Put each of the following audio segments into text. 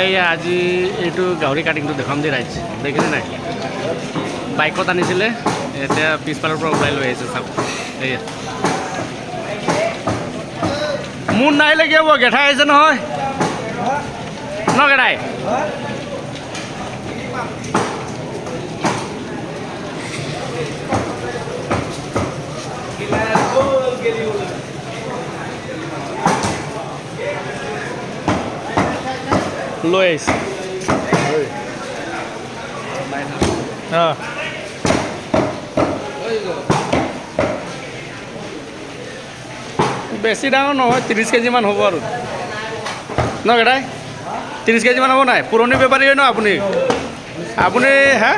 এইয়া আজি এইটো গাহৰি কাটিংটো দেখাম দেই ৰাইজ, দেখিলে নাই? বাইকত আনিছিলে, এতিয়া পিছফালৰ পৰা ওলাই লৈ আহিছে চাওক। এইয়া মোৰ নাহিলে কি হ'ব? গেঠাই আহিছে নহয় ন? গেঠাই লৈ আহিছে। অঁ বেছি ডাঙৰ নহয়, 30 কেজিমান হ'ব আৰু ন গেটাই? 30 কেজিমান হ'ব নাই? পুৰণি বেপাৰী ন আপুনি? আপুনি হা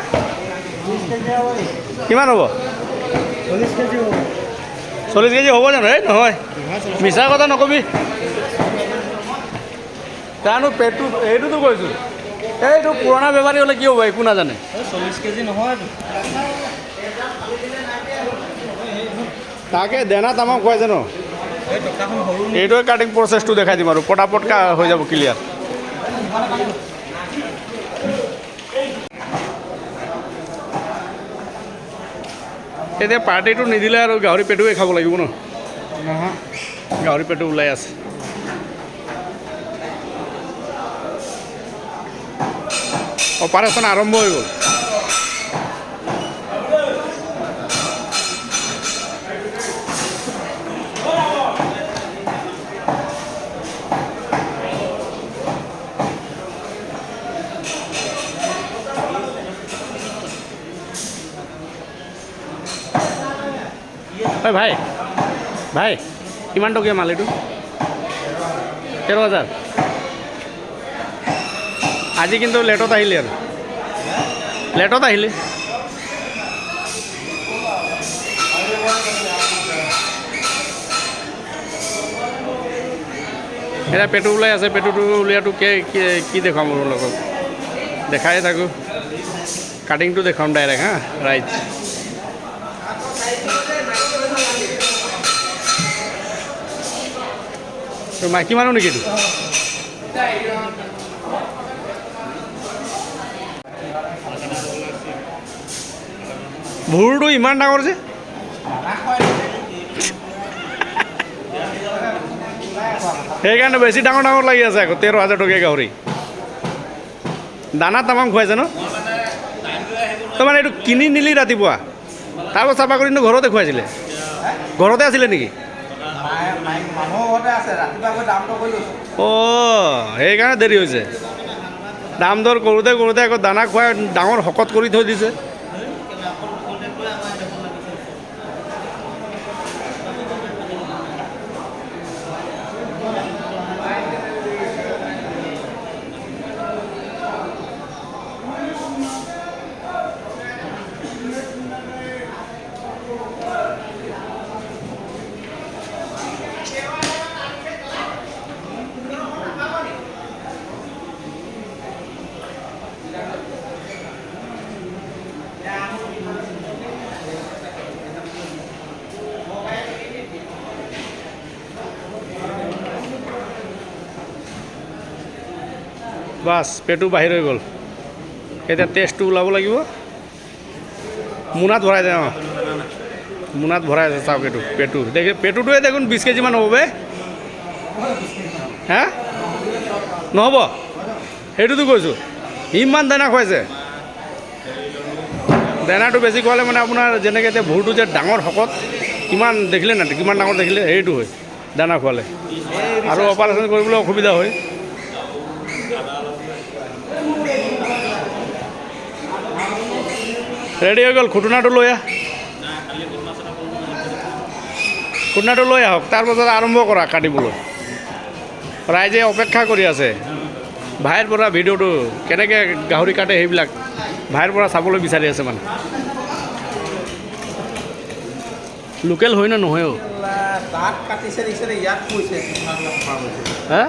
কিমান হ'ব? 40 কেজি হ'ব জানো? এই নহয়, মিছা কথা নকবি। জানো পেটটো এইটোতো কৈছোঁ, এইটো পুৰণা বেপাৰী হ'লে কি হ'ব? একো নাজানে। 40 কেজি নহয় তাকে দেনা তামাক খুৱাইছে ন? এইটোৱে কাটিং প্ৰচেছটো দেখাই দিম আৰু পটাপট হৈ যাব ক্লিয়াৰ। এতিয়া পাৰ্টিটো নিদিলে আৰু গাহৰি পেটুৱে খাব লাগিব ন? গাহৰি পেটু ওলাই আছে। অপাৰেশ্যন আৰম্ভ হৈ গ'ল। ভাই ভাই কিমান টকীয়া মাল এইটো? 13,000। আজি কিন্তু লেটত আহিলে আৰু লেটত আহিলে। এতিয়া পেটু ওলাই আছে, পেটুটো উলিয়াটো কি দেখুৱাম মোৰ লগত? দেখাই থাকোঁ, কাটিংটো দেখাম ডাইৰেক্ট হা ৰাইট। মাইকী মানুহ নেকি এইটো? ভুৰটো ইমান ডাঙৰ যে? সেইকাৰণে বেছি ডাঙৰ ডাঙৰ লাগি আছে আকৌ। 13,000 টকীয়া গাহৰি, দানা তামাম খুৱাইছে ন? তাৰমানে এইটো কিনি নিলি ৰাতিপুৱা, তাৰপাছত চাফা কৰি ঘৰতে খুৱাইছিলে? ঘৰতে আছিলে নেকি? অঁ সেইকাৰণে দেৰি হৈছে। দাম দৰ কৰোঁতে কৰোঁতে আকৌ দানা খুৱাই ডাঙৰ শকত কৰি থৈ দিছে। বাছ পেটু বাহিৰ হৈ গ'ল। এতিয়া টেষ্টটো ওলাব লাগিব। মোনাত ভৰাই দে। অঁ মোনাত ভৰাই আছে চাওক। এইটো পেটু দেখি, পেটুটোৱে দেখোন 20 কেজিমান হ'ব বে। হা নহ'ব? সেইটোতো কৈছোঁ, ইমান দানা খুৱাইছে। দানাটো বেছি খোৱালে মানে আপোনাৰ যেনেকৈ এতিয়া ভুৰটো যে ডাঙৰ শকত, কিমান দেখিলে নাই? কিমান ডাঙৰ দেখিলে? সেইটো হয় দানা খোৱালে, আৰু অপাৰেশ্যন কৰিবলৈ অসুবিধা হয়। ৰেডি হৈ গ'ল। খুটুনাটো লৈ আহ, খুটুনাটো লৈ আহক, তাৰপাছত আৰম্ভ কৰা কাটিবলৈ। ৰাইজে অপেক্ষা কৰি আছে ভাইৰ পৰা ভিডিঅ'টো কেনেকৈ গাহৰি কাটে সেইবিলাক ভাইৰ পৰা চাবলৈ বিচাৰি আছে মানে। লোকেল হয় নে নহয়? দাঁত কাটিছে দিছে, ইয়াত কৈছে হা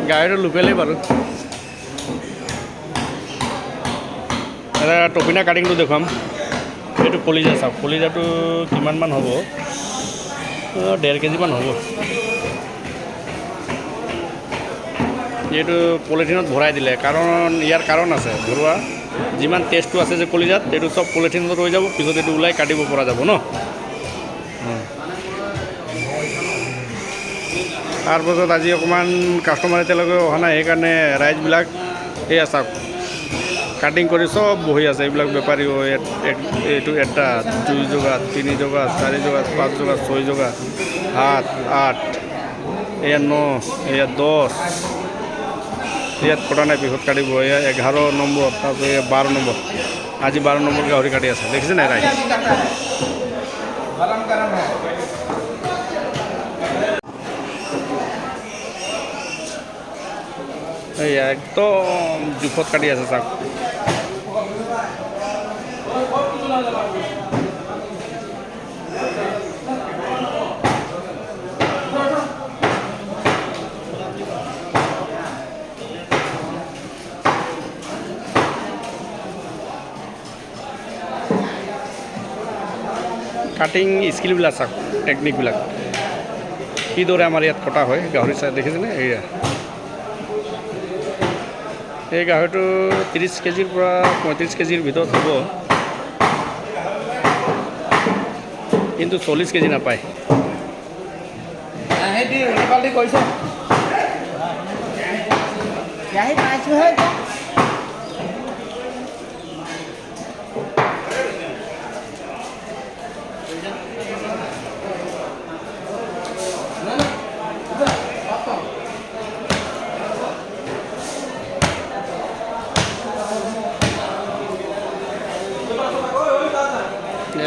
গাহৰিটো লোকেলেই বাৰু। এটা টপিনা কাটিংটো দেখুৱাম। এইটো কলিজা চাওক, কলিজাটো কিমানমান হ'ব, 1.5 কেজিমান হ'ব। এইটো পলিথিনত ভৰাই দিলে, কাৰণ ইয়াৰ কাৰণ আছে ভৰোৱা। যিমান টেষ্টটো আছে যে কলিজাত, এইটো চব পলিথিনত ৰৈ যাব, পিছত এইটো ওলাই কাটিব পৰা যাব ন। তাৰপাছত আজি অকণমান কাষ্টমাৰ এতিয়ালৈকে অহা নাই, সেইকাৰণে ৰাইজবিলাক এয়া চাওক কাটিং কৰি চব বহি আছে। এইবিলাক বেপাৰীও এইটো 1, 2 জোগা, 3 জোগা, 4 জোগা, 5 জোগা, 6 জোগা, 7, 8, এয়া 9, এয়া 10, ইয়াত কটা নাই, পিছত কাটিব। এয়া 11 নম্বৰ, তাৰপিছত এয়া 12 নম্বৰ। আজি 12 নম্বৰ গাহৰি কাটি আছে, দেখিছে নাই ৰাইজ? এইয়া একদম জোখত কাটি আছে চাওক। কাটিং স্কিলবিলাক চাওক, টেকনিকবিলাক কিদৰে আমাৰ ইয়াত কটা হয় গাহৰি চাই দেখিছেনে? এয়া এই গাহৰিটো 30 কেজিৰ পৰা 35 কেজিৰ ভিতৰত হ'ব, কিন্তু 40 কেজি নাপায়।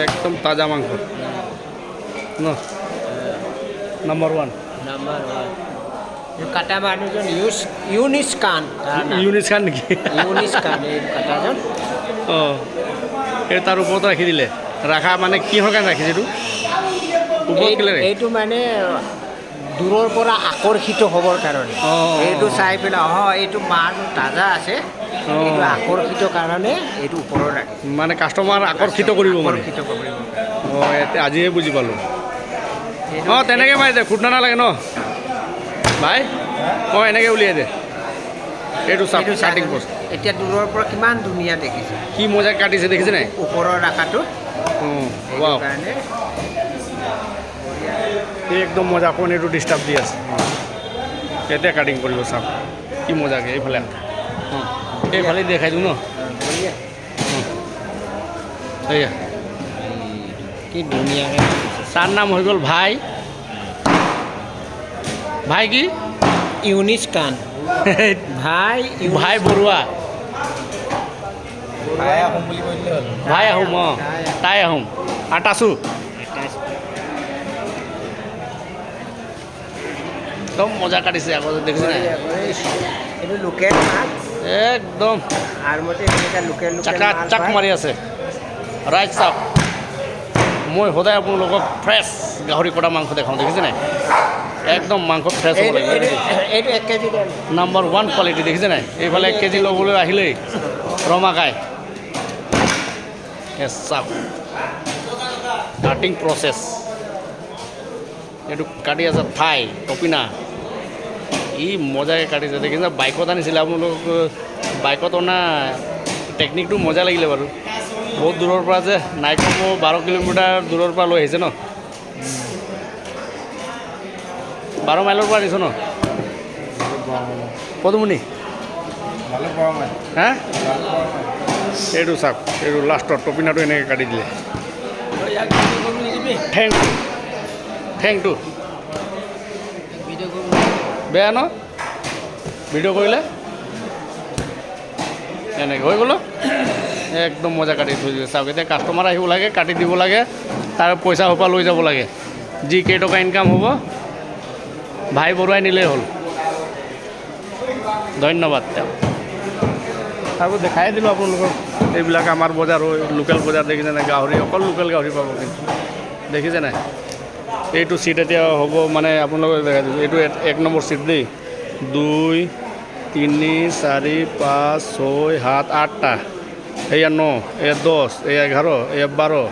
একদম তাজা মাংস ন, নাম্বার 1। কাটা মানুহজন ইউনিছ খান, ইউনিছ খান নেকি? ইউনিছ খান এই কাটাজন। অঁ, এই তাৰ ওপৰত ৰাখি দিলে। ৰাখা মানে কিহৰ কাৰণে ৰাখিছে এইটো ওপৰত কেলে? এইটো মানে দূৰৰ পৰা আকৰ্ষিত হ'বৰ কাৰণে। এইটো চাই পেলাই এইটো মাছ তাজা আছে, এইটো আকৰ্ষিত কাৰণে এইটো ওপৰত ৰাখে, মানে কাষ্টমাৰ আকৰ্ষিত কৰিব মানে। আকৰ্ষিত কৰিব। অঁ, আজিহে বুজি পালোঁ। অঁ, তেনেকৈ মাৰি দে, খুটনা নালাগে ন ভাই? অঁ, এনেকৈ উলিয়াই দে। এইটো চাওক কাটিং পষ্ট, এতিয়া দূৰৰ পৰা কিমান ধুনীয়া দেখিছে, কি মজা কাটিছে দেখিছে নাই? ওপৰৰ ৰাখাটো ৱাও, কাৰণে এই একদম মজা। অকণ এইটো ডিষ্টাৰ্ব দি আছে, এতিয়া কাটিং কৰিব চাওক কি মজাকৈ। এইফালে এইফালে দেখাই দিওঁ ন। এয়া কি ধুনীয়াকৈ তাৰ নাম হৈ গ'ল ভাই। ভাই কি? ইউনিছ খান। ভাই ভাই বৰুৱা, ভাই আহোম। অঁ, তাই আহোম আটাচু। একদম মজা কাটিছে আকৌ, দেখিছে নাই? এইটো লোকেল মাছ একদম আৰু মতে লোকেল চাকা চাক মাৰি আছে ৰাইজ চাওক। মই সদায় আপোনালোকক ফ্ৰেছ গাহৰি কটা মাংস দেখাওঁ, দেখিছে নাই? একদম মাংস ফ্ৰেছ হ'ব লাগে। এইটো 1 কেজি নাম্বাৰ 1 কোৱালিটি, দেখিছে নাই? এইফালে 1 কেজি ল'বলৈ আহিলেই ৰমাকাই। চাওক কাটিং প্ৰচেছ, এইটো কাটি আছে থাই টপিনা। ই মজাকৈ কাটিছে, দেখিছে? বাইকত আনিছিলে আপোনালোক, বাইকত অনা টেকনিকটো মজা লাগিলে বাৰু। বহুত দূৰৰ পৰা যে, নাই কমেও 12 কিলোমিটাৰ দূৰৰ পৰা লৈ আহিছে ন। 12 মাইলৰ পৰা আনিছ ন পদুমণি? হা, এইটো চাওক, এইটো লাষ্টত টপিনাটো এনেকৈ কাটি দিলে। ঠেংটো বেয়া ন? ভিডিঅ' কৰিলে এনেকৈ হৈ গ'ল। একদম মজা কাটি থৈ দিলে চাওক। এতিয়া কাষ্টমাৰ আহিব লাগে, কাটি দিব লাগে, তাৰ পইচা সোপা লৈ যাব লাগে। যি কেইটকা ইনকাম হ'ব ভাই বৰুৱাই নিলেই হ'ল। ধন্যবাদ তেওঁক। আৰু দেখাই দিলোঁ আপোনালোকক। এইবিলাক আমাৰ বজাৰ হয়, লোকেল বজাৰ। দেখিছে নাই? গাহৰি অকল লোকেল গাহৰি পাব, কিন্তু দেখিছে নাই? এইটো চিট এতিয়া হ'ব মানে আপোনালোকক দেখাই দিছোঁ। এইটো 1 নম্বৰ চিট দেই। 2, 3, 4, 5, 6, 7, 8টা এয়া 9, এয়া 10, এয়া 11, এয়া 12,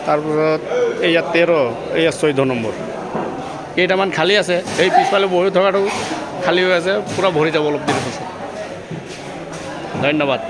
তাৰপিছত এয়া 13, এয়া 14 নম্বৰ। কেইটামান খালী আছে, এই পিছফালে বহি থকাটো খালী হৈ আছে, পূৰা ভৰি যাব অলপ দেৰি পাছত। ধন্যবাদ।